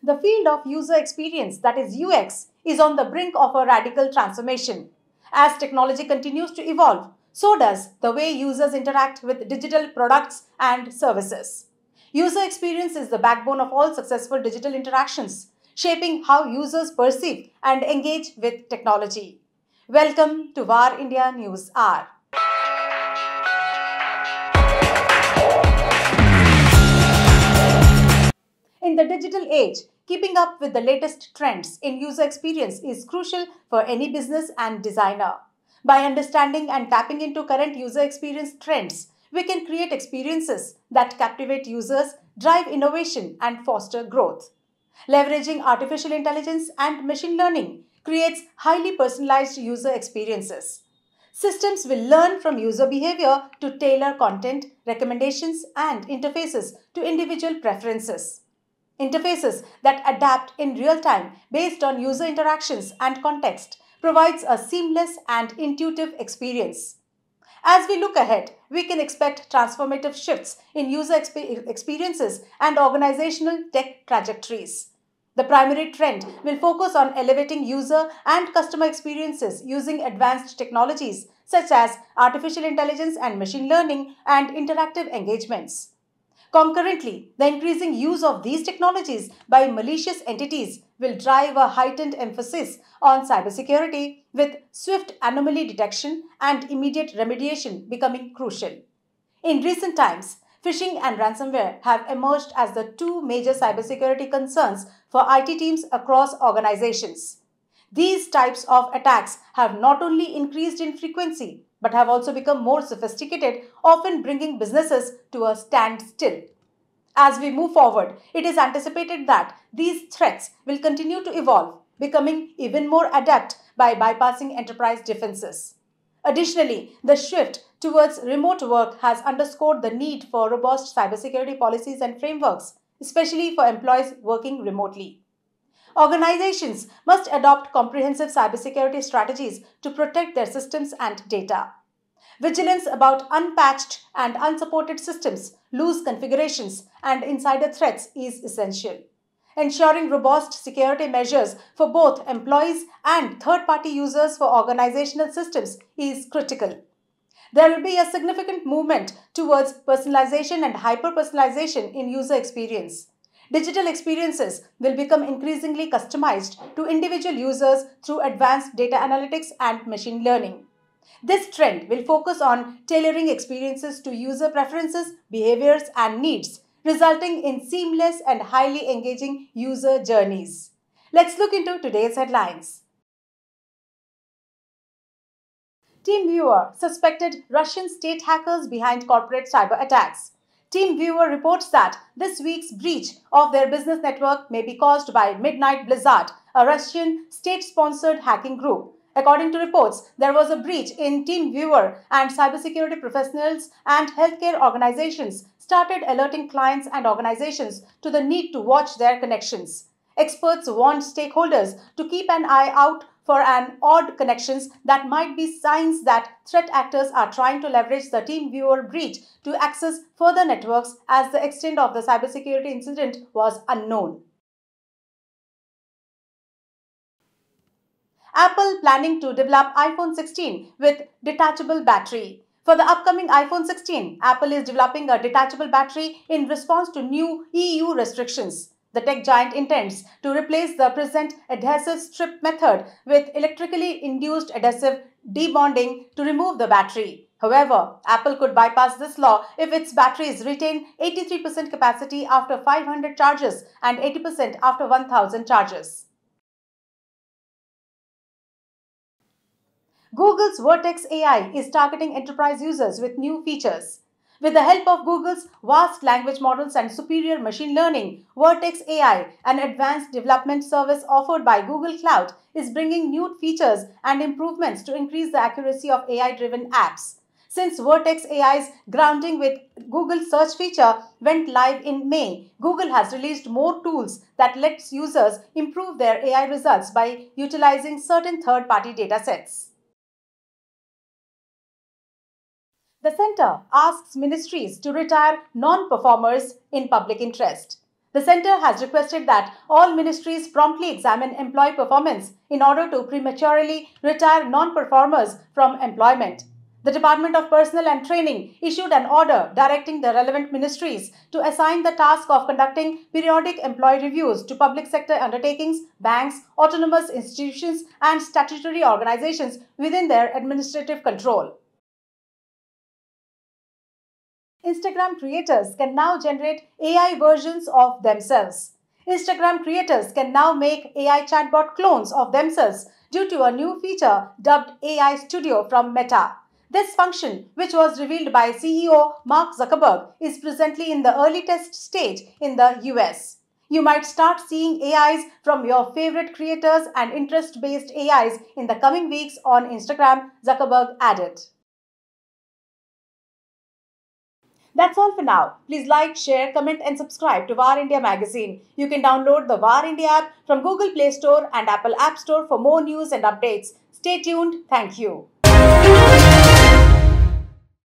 The field of user experience, that is UX, is on the brink of a radical transformation. As technology continues to evolve, so does the way users interact with digital products and services. User experience is the backbone of all successful digital interactions, shaping how users perceive and engage with technology. Welcome to VAR India News Hour. In the digital age, keeping up with the latest trends in user experience is crucial for any business and designer. By understanding and tapping into current user experience trends, we can create experiences that captivate users, drive innovation, and foster growth. Leveraging artificial intelligence and machine learning creates highly personalized user experiences. Systems will learn from user behavior to tailor content, recommendations, and interfaces to individual preferences. Interfaces that adapt in real time based on user interactions and context provides a seamless and intuitive experience. As we look ahead, we can expect transformative shifts in user experiences and organizational tech trajectories. The primary trend will focus on elevating user and customer experiences using advanced technologies such as artificial intelligence and machine learning and interactive engagements. Concurrently, the increasing use of these technologies by malicious entities will drive a heightened emphasis on cybersecurity, with swift anomaly detection and immediate remediation becoming crucial. In recent times, phishing and ransomware have emerged as the two major cybersecurity concerns for IT teams across organizations. These types of attacks have not only increased in frequency but have also become more sophisticated, often bringing businesses to a standstill. As we move forward, it is anticipated that these threats will continue to evolve, becoming even more adept by bypassing enterprise defenses. Additionally, the shift towards remote work has underscored the need for robust cybersecurity policies and frameworks, especially for employees working remotely. Organizations must adopt comprehensive cybersecurity strategies to protect their systems and data. Vigilance about unpatched and unsupported systems, loose configurations, and insider threats is essential. Ensuring robust security measures for both employees and third-party users for organizational systems is critical. There will be a significant movement towards personalization and hyper-personalization in user experience. Digital experiences will become increasingly customized to individual users through advanced data analytics and machine learning. This trend will focus on tailoring experiences to user preferences, behaviors, and needs, resulting in seamless and highly engaging user journeys. Let's look into today's headlines. TeamViewer suspected Russian state hackers behind corporate cyber attacks. TeamViewer reports that this week's breach of their business network may be caused by Midnight Blizzard, a Russian state-sponsored hacking group. According to reports, there was a breach in TeamViewer, and cybersecurity professionals and healthcare organizations started alerting clients and organizations to the need to watch their connections. Experts warned stakeholders to keep an eye out for odd connections that might be signs that threat actors are trying to leverage the TeamViewer breach to access further networks, as the extent of the cybersecurity incident was unknown. Apple planning to develop iPhone 16 with detachable battery. For the upcoming iPhone 16, Apple is developing a detachable battery in response to new EU restrictions. The tech giant intends to replace the present adhesive strip method with electrically induced adhesive debonding to remove the battery. However, Apple could bypass this law if its batteries retain 83% capacity after 500 charges and 80% after 1000 charges. Google's Vertex AI is targeting enterprise users with new features. With the help of Google's vast language models and superior machine learning, Vertex AI, an advanced development service offered by Google Cloud, is bringing new features and improvements to increase the accuracy of AI-driven apps. Since Vertex AI's grounding with Google search feature went live in May, Google has released more tools that lets users improve their AI results by utilizing certain third-party datasets. The center asks ministries to retire non-performers in public interest. The center has requested that all ministries promptly examine employee performance in order to prematurely retire non-performers from employment. The Department of Personnel and Training issued an order directing the relevant ministries to assign the task of conducting periodic employee reviews to public sector undertakings, banks, autonomous institutions, and statutory organizations within their administrative control. Instagram creators can now generate AI versions of themselves. Instagram creators can now make AI chatbot clones of themselves due to a new feature dubbed AI Studio from Meta. This function, which was revealed by CEO Mark Zuckerberg, is presently in the early test stage in the US. You might start seeing AIs from your favorite creators and interest-based AIs in the coming weeks on Instagram, Zuckerberg added. That's all for now. Please like, share, comment and subscribe to VAR India magazine. You can download the VAR India app from Google Play Store and Apple App Store for more news and updates. Stay tuned. Thank you.